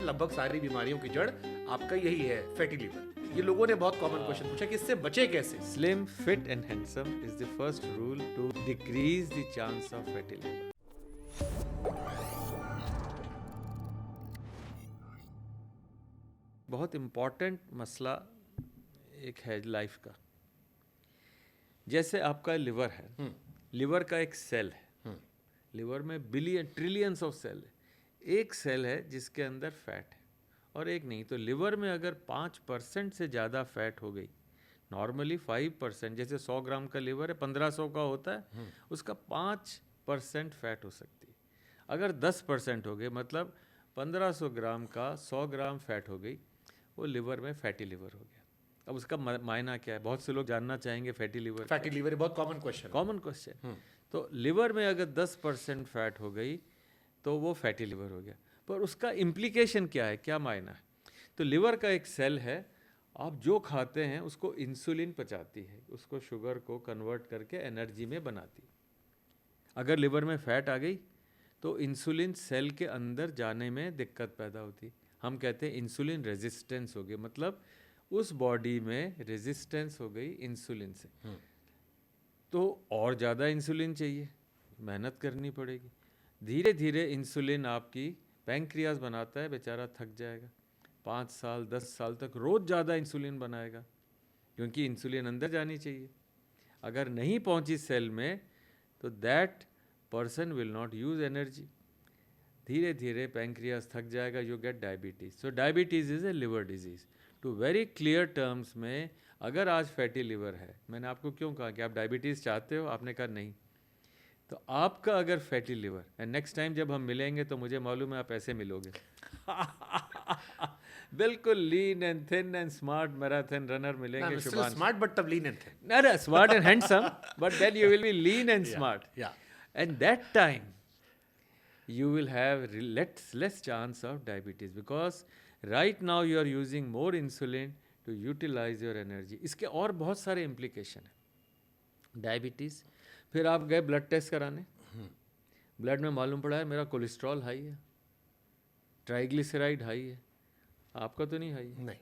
लगभग सारी बीमारियों की जड़ आपका यही है, फैटी लीवर। ये लोगों ने बहुत कॉमन क्वेश्चन पूछा कि इससे बचे कैसे। Slim, fit and handsome is the first rule to decrease the chance of fatty liver. बहुत इम्पॉर्टेंट मसला एक है लाइफ का। जैसे आपका लिवर है, लिवर का एक सेल है, लिवर में बिलियन ट्रिलियंस ऑफ सेल है। एक सेल है जिसके अंदर फैट है और एक नहीं। तो लिवर में अगर 5% से ज़्यादा फैट हो गई, नॉर्मली 5%, जैसे 100 ग्राम का लिवर है 1500 का होता है, उसका 5% फैट हो सकती है। अगर 10% हो गए, मतलब 1500 ग्राम का 100 ग्राम फैट हो गई, वो लिवर में फैटी लिवर हो गया। अब उसका मायना क्या है? बहुत से लोग जानना चाहेंगे फैटी लिवर। फैटी लीवर बहुत कॉमन क्वेश्चन। तो लिवर में अगर 10% फैट हो गई तो वो फैटी लिवर हो गया। पर उसका इम्प्लीकेशन क्या है, क्या मायना है? तो लिवर का एक सेल है, आप जो खाते हैं उसको इंसुलिन पचाती है, उसको शुगर को कन्वर्ट करके एनर्जी में बनाती है। अगर लिवर में फैट आ गई तो इंसुलिन सेल के अंदर जाने में दिक्कत पैदा होती है। हम कहते हैं इंसुलिन रेजिस्टेंस हो गई, मतलब उस बॉडी में रेजिस्टेंस हो गई इंसुलिन से। तो और ज़्यादा इंसुलिन चाहिए, मेहनत करनी पड़ेगी। धीरे धीरे इंसुलिन आपकी पैंक्रियाज बनाता है, बेचारा थक जाएगा। 5 साल 10 साल तक रोज़ ज़्यादा इंसुलिन बनाएगा, क्योंकि इंसुलिन अंदर जानी चाहिए। अगर नहीं पहुंची सेल में तो that person will not use energy. धीरे धीरे पैंक्रियाज थक जाएगा, you get diabetes. So diabetes is a liver disease. To very clear terms में, अगर आज फैटी लिवर है, मैंने आपको क्यों कहा कि आप डायबिटीज़ चाहते हो, आपने कहा नहीं, तो आपका अगर fatty liver, and next time जब हम मिलेंगे तो मुझे मालूम है आप ऐसे मिलोगे बिल्कुल lean and thin and smart marathon runner मिलेंगे। शुभांश स्मार्ट बट तब lean and thin. no, smart and handsome, but then you will be lean and smart. Yeah. And that time, you will have less chance of diabetes, because right now you are using more insulin to utilize your energy. इसके और बहुत सारे implication हैं diabetes. फिर आप गए blood test कराने, blood में मालूम पड़ा है मेरा कोलेस्ट्रॉल हाई है, ट्राइग्लिसराइड हाई है। आपका तो नहीं हाई है? नहीं।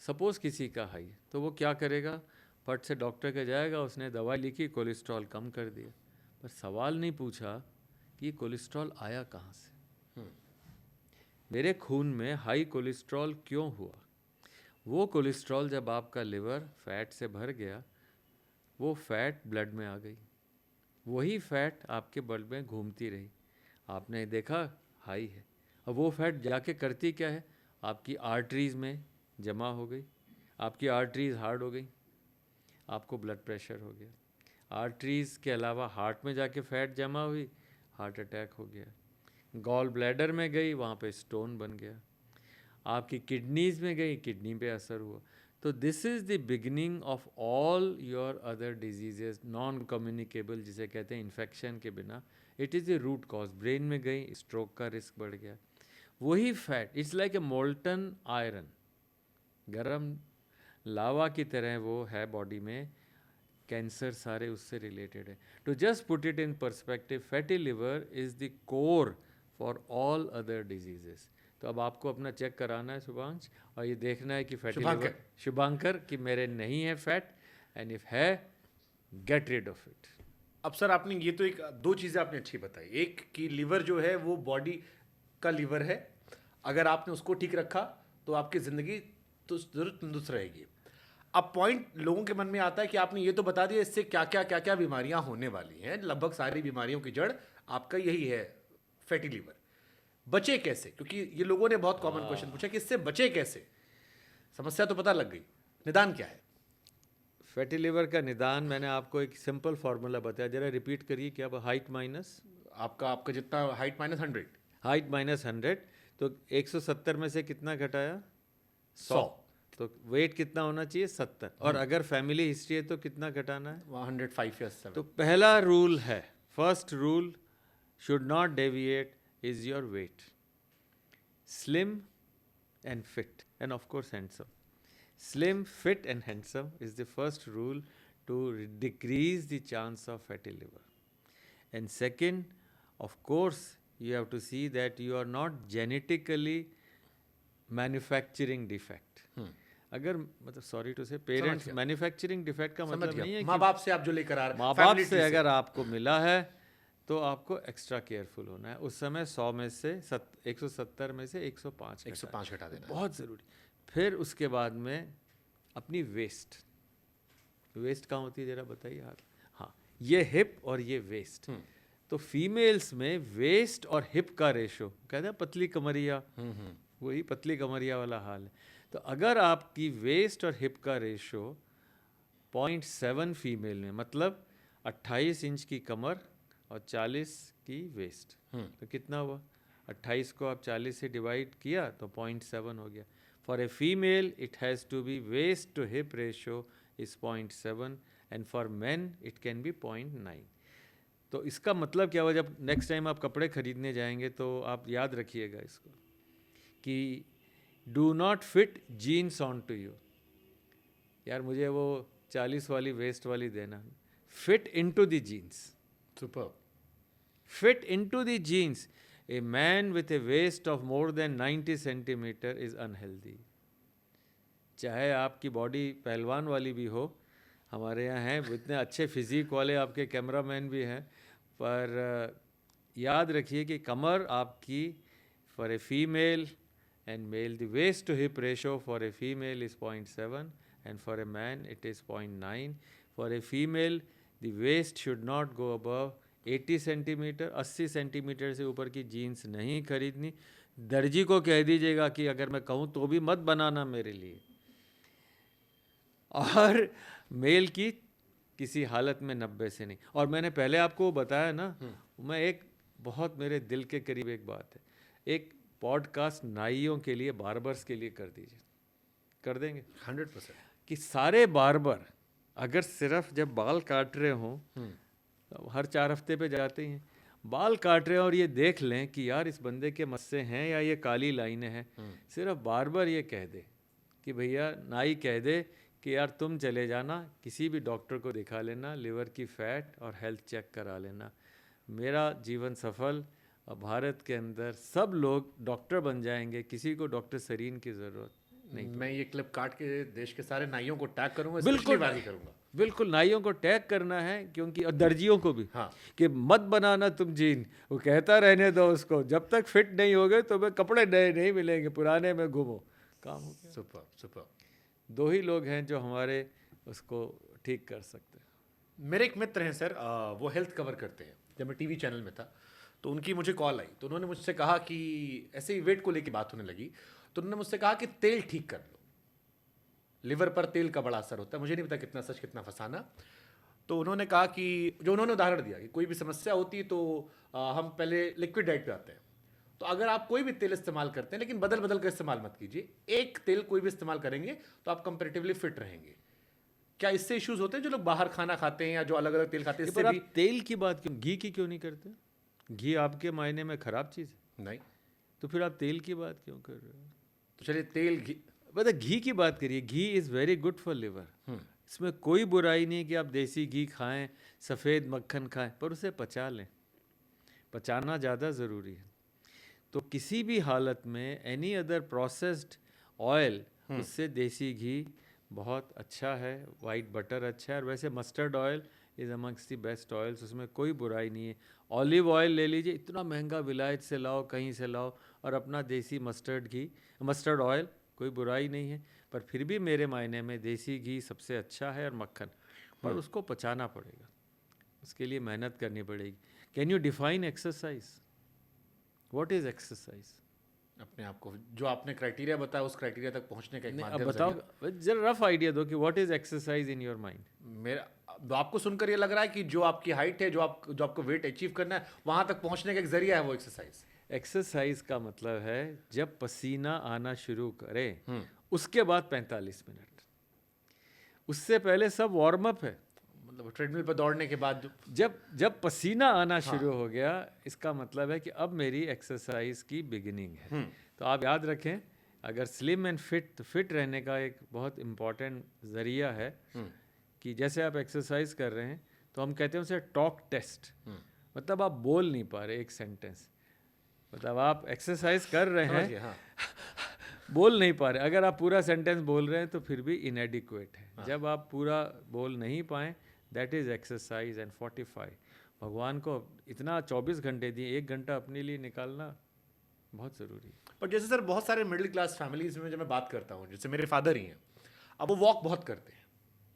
सपोज़ किसी का हाई है, तो वो क्या करेगा? फट से डॉक्टर के जाएगा, उसने दवाई लिखी, कोलेस्ट्रॉल कम कर दिया, पर सवाल नहीं पूछा कि कोलेस्ट्रॉल आया कहाँ से, मेरे खून में हाई कोलेस्ट्रॉल क्यों हुआ। वो कोलेस्ट्रॉल जब आपका लिवर फैट से भर गया, वो फैट ब्लड में आ गई, वही फैट आपके ब्लड में घूमती रही, आपने देखा हाई है। अब वो फैट जाके करती क्या है? आपकी आर्टरीज़ में जमा हो गई, आपकी आर्टरीज़ हार्ड हो गई, आपको ब्लड प्रेशर हो गया। आर्टरीज़ के अलावा हार्ट में जाके फैट जमा हुई, हार्ट अटैक हो गया। गॉल ब्लैडर में गई, वहाँ पे स्टोन बन गया। आपकी किडनीज़ में गई, किडनी पे असर हुआ। तो this is the beginning of all your other diseases, non communicable जिसे कहते हैं, इन्फेक्शन के बिना। It is a root cause. Brain में गई, स्ट्रोक का रिस्क बढ़ गया। वही fat, it's like a molten iron, गरम लावा की तरह वो है बॉडी में। कैंसर सारे उससे रिलेटेड है। To just put it in perspective, fatty liver is the core for all other diseases. तो अब आपको अपना चेक कराना है शुभांश, और ये देखना है कि फैटी लिवर, शुभांकर, कि मेरे नहीं है फैट, एंड इफ है, गेट रिड ऑफ इट। अब सर आपने ये तो एक दो चीज़ें आपने अच्छी बताई। एक कि लिवर जो है वो बॉडी का लिवर है, अगर आपने उसको ठीक रखा तो आपकी ज़िंदगी तो ज़रूर तंदुरुस्त रहेगी। अब पॉइंट लोगों के मन में आता है कि आपने ये तो बता दिया इससे क्या क्या बीमारियां होने वाली हैं, लगभग सारी बीमारियों की जड़ आपका यही है, फैटी लिवर। बचे कैसे? क्योंकि ये लोगों ने बहुत कॉमन क्वेश्चन पूछा कि इससे बचे कैसे। समस्या तो पता लग गई, निदान क्या है? फैटी लिवर का निदान मैंने आपको एक सिंपल फार्मूला बताया, जरा रिपीट करिए। क्या? हाइट माइनस आपका जितना हाइट माइनस 100, हाइट माइनस 100, तो 170 में से कितना घटाया? 100। तो वेट कितना होना चाहिए? 70। और अगर फैमिली हिस्ट्री है तो कितना घटाना है? 105 या 7। तो पहला रूल है, first rule, should not deviate, is your weight. Slim and fit and of course handsome. Slim, fit and handsome is the first rule to decrease the chance of fatty liver. And second, of course, you have to see that you are not genetically manufacturing defect. अगर मतलब sorry to से parents, manufacturing defect का मतलब नहीं है माँ बाप से आप जो लेकर आ रहे हैं, माँ बाप से अगर आपको मिला है तो आपको एक्स्ट्रा केयरफुल होना है। उस समय 100 में से 170 में से 105 हटा देना बहुत ज़रूरी। फिर उसके बाद में अपनी वेस्ट कहाँ होती है ज़रा बताइए आप। हाँ, ये हिप और ये वेस्ट। तो फीमेल्स में वेस्ट और हिप का रेशो कहते हैं पतली कमरिया, वही पतली कमरिया वाला हाल है। तो अगर आपकी वेस्ट और हिप का रेशो 0.7 फीमेल में, मतलब 28 इंच की कमर और 40 की वेस्ट, तो कितना हुआ? 28 को आप 40 से डिवाइड किया तो 0.7 हो गया। For a female it has to be waist to hip ratio is 0.7 and for man it can be 0.9। तो इसका मतलब क्या हुआ? जब नेक्स्ट टाइम आप कपड़े खरीदने जाएंगे तो आप याद रखिएगा इसको कि do not fit jeans on to you. यार मुझे वो 40 वाली वेस्ट वाली देना, fit into the jeans. Super. Fit into the jeans. A man with a waist of more than 90 centimetre is unhealthy. चाहे आपकी बॉडी पहलवान वाली भी हो, हमारे यहाँ हैं इतने अच्छे फिजिक वाले आपके कैमरामैन भी हैं, पर याद रखिए कि कमर आपकी for a female and male, the waist to hip ratio for a female is 0.7 and for a man it is 0.9. For a female the waist should not go above 80 centimetre. 80 centimetre से ऊपर की jeans नहीं खरीदनी। दर्जी को कह दीजिएगा कि अगर मैं कहूँ तो भी मत बनाना मेरे लिए। और मेल की किसी हालत में 90 से नहीं। और मैंने पहले आपको बताया ना, मैं एक बहुत मेरे दिल के करीब एक बात है, एक पॉडकास्ट नाइयों के लिए, बार्बर्स के लिए कर दीजिए। कर देंगे 100%। कि सारे बार्बर अगर सिर्फ जब बाल काट रहे हों, तो हर 4 हफ्ते पे जाते हैं, बाल काट रहे हैं और ये देख लें कि यार इस बंदे के मस्से हैं या ये काली लाइनें हैं, सिर्फ बार्बर ये कह दे कि भैया, नाई कह दे कि यार तुम चले जाना किसी भी डॉक्टर को दिखा लेना, लिवर की फैट और हेल्थ चेक करा लेना, मेरा जीवन सफल। और भारत के अंदर सब लोग डॉक्टर बन जाएंगे, किसी को डॉक्टर सरीन की ज़रूरत नहीं। मैं ये क्लिप काट के देश के सारे नाइयों को टैग करूंगा, बिल्कुल करूंगा। बिल्कुल नाइयों को टैग करना है, क्योंकि और दर्जियों को भी, हाँ, कि मत बनाना तुम जीन। वो कहता रहने दो उसको, जब तक फिट नहीं हो गए तो मैं कपड़े नए नहीं मिलेंगे, पुराने में घूमो। काम हो गया। Super super. 2 ही लोग हैं जो हमारे उसको ठीक कर सकते हैं। मेरे एक मित्र हैं सर, वो हेल्थ कवर करते हैं। जब मैं टीवी चैनल में था तो उनकी मुझे कॉल आई, तो उन्होंने मुझसे कहा कि ऐसे ही वेट को लेकर बात होने लगी, तो उन्होंने मुझसे कहा कि तेल ठीक कर लो, लिवर पर तेल का बड़ा असर होता है। मुझे नहीं पता कितना सच कितना फसाना। तो उन्होंने कहा कि जो उन्होंने उदाहरण दिया कि कोई भी समस्या होती है तो हम पहले लिक्विड डाइट पे आते हैं। तो अगर आप कोई भी तेल इस्तेमाल करते हैं, लेकिन बदल बदल कर इस्तेमाल मत कीजिए, एक तेल कोई भी इस्तेमाल करेंगे तो आप कंपेरेटिवली फिट रहेंगे। क्या इससे इश्यूज होते हैं जो लोग बाहर खाना खाते हैं या जो अलग अलग तेल खाते हैं? इससे भी तेल की बात क्यों, घी की क्यों नहीं करते? घी आपके मायने में खराब चीज़ है? नहीं। तो फिर आप तेल की बात क्यों कर रहे हो? तो चलिए तेल घी, बता, घी की बात करिए। Ghee is very good for liver. इसमें कोई बुराई नहीं कि आप देसी घी खाएं, सफ़ेद मक्खन खाएं, पर उसे पचा लें। पचाना ज़्यादा ज़रूरी है। तो किसी भी हालत में एनी अदर प्रोसेस्ड ऑयल, उससे देसी घी बहुत अच्छा है, वाइट बटर अच्छा है, और वैसे mustard oil is amongst the best oils, उसमें कोई बुराई नहीं है। ऑलिव ऑयल ले लीजिए, इतना महंगा विलायत से लाओ, कहीं से लाओ, और अपना देसी मस्टर्ड ऑयल, कोई बुराई नहीं है। पर फिर भी मेरे मायने में देसी घी सबसे अच्छा है, और मक्खन, पर उसको पचाना पड़ेगा, उसके लिए मेहनत करनी पड़ेगी। Can you define exercise? What is exercise? अपने आप को, जो आपने क्राइटेरिया बताया, उस क्राइटेरिया तक पहुंचने का एक माध्यम। बताओ जरा रफ आइडिया दो कि what is exercise in your mind. मेरा आपको सुनकर ये लग रहा है कि जो आपकी हाइट है, जो आपको वेट अचीव करना है, वहां तक पहुंचने का एक जरिया है वो एक्सरसाइज। एक्सरसाइज का मतलब है जब पसीना आना शुरू करे उसके बाद 45 मिनट, उससे पहले सब वार्म अप है। मतलब ट्रेडमिल पर दौड़ने के बाद जब पसीना आना शुरू हो गया, इसका मतलब है कि अब मेरी एक्सरसाइज की बिगिनिंग है। तो आप याद रखें, अगर स्लिम एंड फिट रहने का एक बहुत इम्पॉर्टेंट ज़रिया है कि जैसे आप एक्सरसाइज कर रहे हैं तो हम कहते हैं उसे टॉक टेस्ट। मतलब आप बोल नहीं पा रहे एक सेंटेंस, मतलब आप एक्सरसाइज कर रहे हैं बोल नहीं पा रहे, अगर आप पूरा सेंटेंस बोल रहे हैं तो फिर भी इनएडिक्वेट है। जब आप पूरा बोल नहीं पाएँ, that is exercise and fortify. भगवान को इतना 24 घंटे दिए, 1 घंटा अपने लिए निकालना बहुत ज़रूरी है। पर जैसे सर बहुत सारे मिडिल क्लास फैमिलीज में जब मैं बात करता हूँ, जैसे मेरे फादर ही हैं, अब वो वॉक बहुत करते हैं,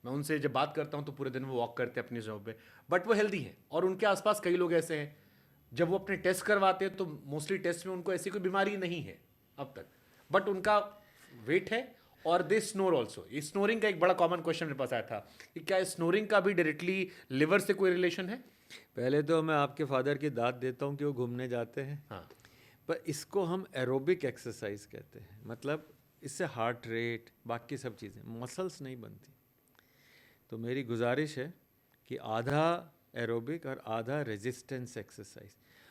मैं उनसे जब बात करता हूँ तो पूरे दिन वो वॉक करते हैं अपनी जॉब पे, बट वो हेल्दी हैं। और उनके आसपास कई लोग ऐसे हैं, जब वो अपने टेस्ट करवाते हैं तो मोस्टली टेस्ट में उनको ऐसी कोई बीमारी नहीं है अब तक, बट उनका वेट है और दे स्नोर ऑल्सो। ये स्नोरिंग का एक बड़ा कॉमन क्वेश्चन मेरे पास आया था कि क्या स्नोरिंग का भी डायरेक्टली लिवर से कोई रिलेशन है? पहले तो मैं आपके फादर की दाद देता हूँ कि वो घूमने जाते हैं, हाँ, पर इसको हम एरोबिक एक्सरसाइज कहते हैं। मतलब इससे हार्ट रेट, बाकी सब चीज़ें, मसल्स नहीं बनती। तो मेरी गुजारिश है कि आधा एरोबिक और आधा रेजिस्टेंस एक्सरसाइज,